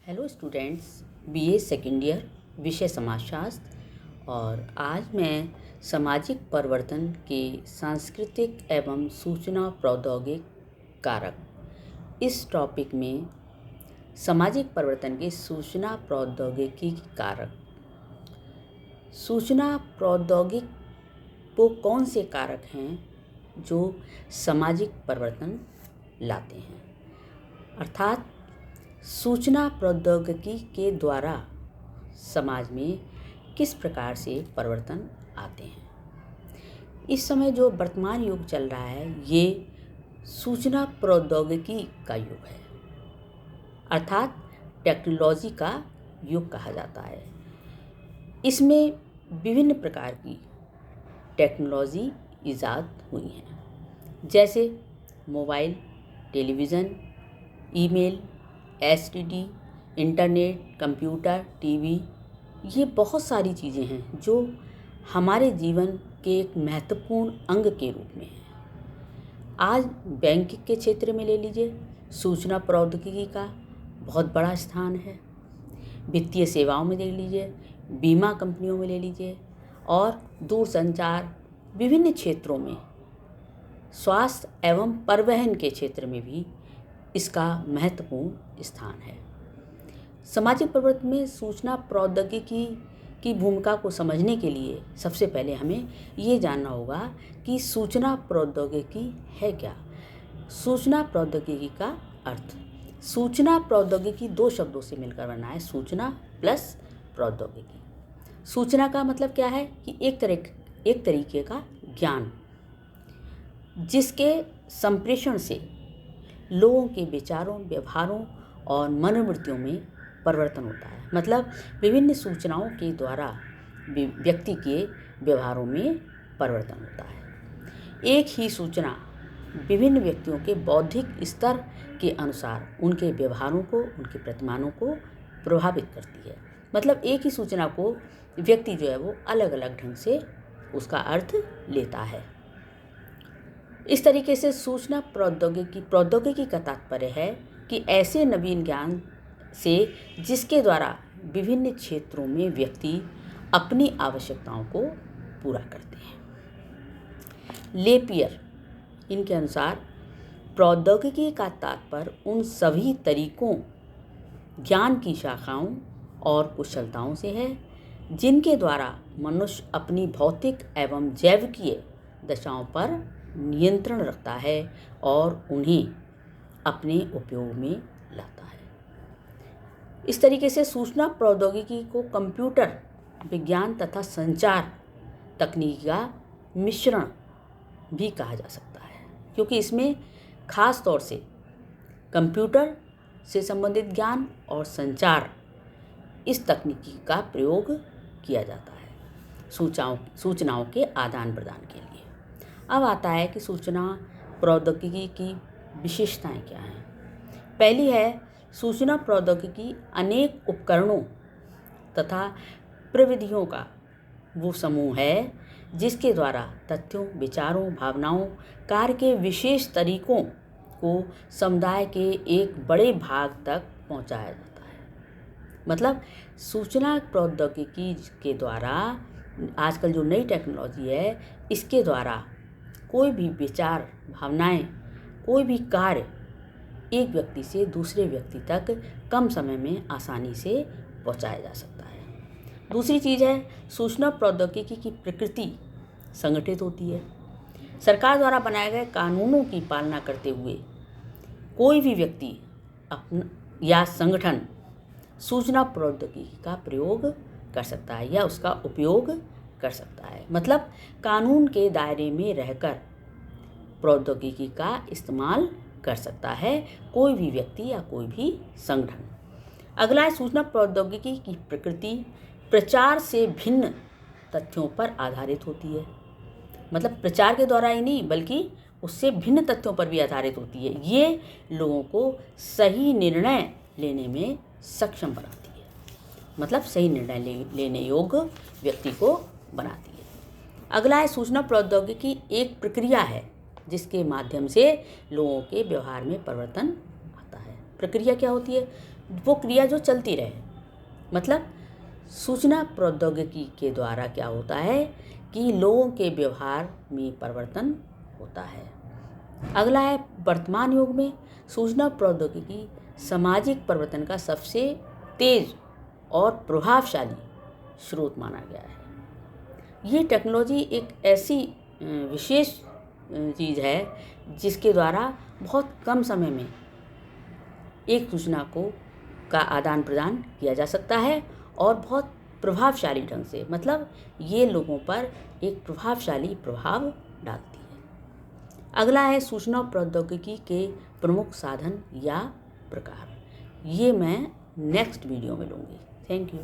Hello students, BA second year, विषय समाजशास्त्र। और आज मैं सामाजिक परिवर्तन के सांस्कृतिक एवं सूचना प्रौद्योगिक कारक इस टॉपिक में सामाजिक परिवर्तन के सूचना प्रौद्योगिकी कारक। सूचना प्रौद्योगिक वो कौन से कारक हैं जो सामाजिक परिवर्तन लाते हैं, अर्थात सूचना प्रौद्योगिकी के द्वारा समाज में किस प्रकार से परिवर्तन आते हैं। इस समय जो वर्तमान युग चल रहा है ये सूचना प्रौद्योगिकी का युग है, अर्थात टेक्नोलॉजी का युग कहा जाता है। इसमें विभिन्न प्रकार की टेक्नोलॉजी ईजाद हुई हैं, जैसे mobile, television, email, STD, internet, computer, TV. ये बहुत सारी चीज़ें हैं जो हमारे जीवन के एक महत्वपूर्ण अंग के रूप में हैं। आज बैंकिंग के क्षेत्र में ले लीजिए, सूचना प्रौद्योगिकी का बहुत बड़ा स्थान है। वित्तीय सेवाओं में देख लीजिए, बीमा कंपनियों में ले लीजिए, और दूरसंचार, विभिन्न क्षेत्रों में, स्वास्थ्य एवं परिवहन के क्षेत्र में भी इसका महत्वपूर्ण स्थान है। सामाजिक परिवर्तन में सूचना प्रौद्योगिकी की भूमिका को समझने के लिए सबसे पहले हमें ये जानना होगा कि सूचना प्रौद्योगिकी है क्या। सूचना प्रौद्योगिकी का अर्थ, सूचना प्रौद्योगिकी दो शब्दों से मिलकर बना है, सूचना प्लस प्रौद्योगिकी। सूचना का मतलब क्या है कि एक तरीके का ज्ञान जिसके संप्रेषण से लोगों के विचारों, व्यवहारों और मनोवृत्तियों में परिवर्तन होता है। मतलब विभिन्न सूचनाओं के द्वारा व्यक्ति के व्यवहारों में परिवर्तन होता है। एक ही सूचना विभिन्न व्यक्तियों के बौद्धिक स्तर के अनुसार उनके व्यवहारों को, उनके प्रतिमानों को प्रभावित करती है। मतलब एक ही सूचना को व्यक्ति जो है वो अलग अलग ढंग से उसका अर्थ लेता है। इस तरीके से सूचना प्रौद्योगिकी का तात्पर्य है कि ऐसे नवीन ज्ञान से जिसके द्वारा विभिन्न क्षेत्रों में व्यक्ति अपनी आवश्यकताओं को पूरा करते हैं। लेपियर इनके अनुसार प्रौद्योगिकी का तात्पर्य उन सभी तरीकों, ज्ञान की शाखाओं और कुशलताओं से है जिनके द्वारा मनुष्य अपनी भौतिक एवं जैविकीय दशाओं पर नियंत्रण रखता है और उन्हें अपने उपयोग में लाता है। इस तरीके से सूचना प्रौद्योगिकी को कंप्यूटर विज्ञान तथा संचार तकनीक का मिश्रण भी कहा जा सकता है, क्योंकि इसमें खास तौर से कंप्यूटर से संबंधित ज्ञान और संचार, इस तकनीकी का प्रयोग किया जाता है सूचनाओं के आदान प्रदान के लिए। अब आता है कि सूचना प्रौद्योगिकी की विशेषताएं क्या हैं। पहली है, सूचना प्रौद्योगिकी अनेक उपकरणों तथा प्रविधियों का वो समूह है जिसके द्वारा तथ्यों, विचारों, भावनाओं, कार्य के विशेष तरीकों को समुदाय के एक बड़े भाग तक पहुंचाया जाता है। मतलब सूचना प्रौद्योगिकी के द्वारा आजकल जो नई टेक्नोलॉजी है, इसके द्वारा कोई भी विचार, भावनाएं, कोई भी कार्य एक व्यक्ति से दूसरे व्यक्ति तक कम समय में आसानी से पहुंचाया जा सकता है। दूसरी चीज़ है, सूचना प्रौद्योगिकी की प्रकृति संगठित होती है। सरकार द्वारा बनाए गए कानूनों की पालना करते हुए कोई भी व्यक्ति या संगठन सूचना प्रौद्योगिकी का प्रयोग कर सकता है या उसका उपयोग कर सकता है। मतलब कानून के दायरे में रहकर प्रौद्योगिकी का इस्तेमाल कर सकता है कोई भी व्यक्ति या कोई भी संगठन। अगला है, सूचना प्रौद्योगिकी की प्रकृति प्रचार से भिन्न तथ्यों पर आधारित होती है। मतलब प्रचार के द्वारा ही नहीं बल्कि उससे भिन्न तथ्यों पर भी आधारित होती है। ये लोगों को सही निर्णय लेने में सक्षम बनाती है। मतलब सही निर्णय लेने योग्य व्यक्ति को बनाती है। अगला है, सूचना प्रौद्योगिकी एक प्रक्रिया है जिसके माध्यम से लोगों के व्यवहार में परिवर्तन आता है। प्रक्रिया क्या होती है? वो क्रिया जो चलती रहे। मतलब सूचना प्रौद्योगिकी के द्वारा क्या होता है कि लोगों के व्यवहार में परिवर्तन होता है। अगला है, वर्तमान युग में सूचना प्रौद्योगिकी सामाजिक परिवर्तन का सबसे तेज और प्रभावशाली स्रोत माना गया है। ये टेक्नोलॉजी एक ऐसी विशेष चीज़ है जिसके द्वारा बहुत कम समय में एक सूचना का आदान प्रदान किया जा सकता है और बहुत प्रभावशाली ढंग से, मतलब ये लोगों पर एक प्रभावशाली प्रभाव डालती है। अगला है सूचना प्रौद्योगिकी के प्रमुख साधन या प्रकार। ये मैं नेक्स्ट वीडियो में लूँगी। Thank you.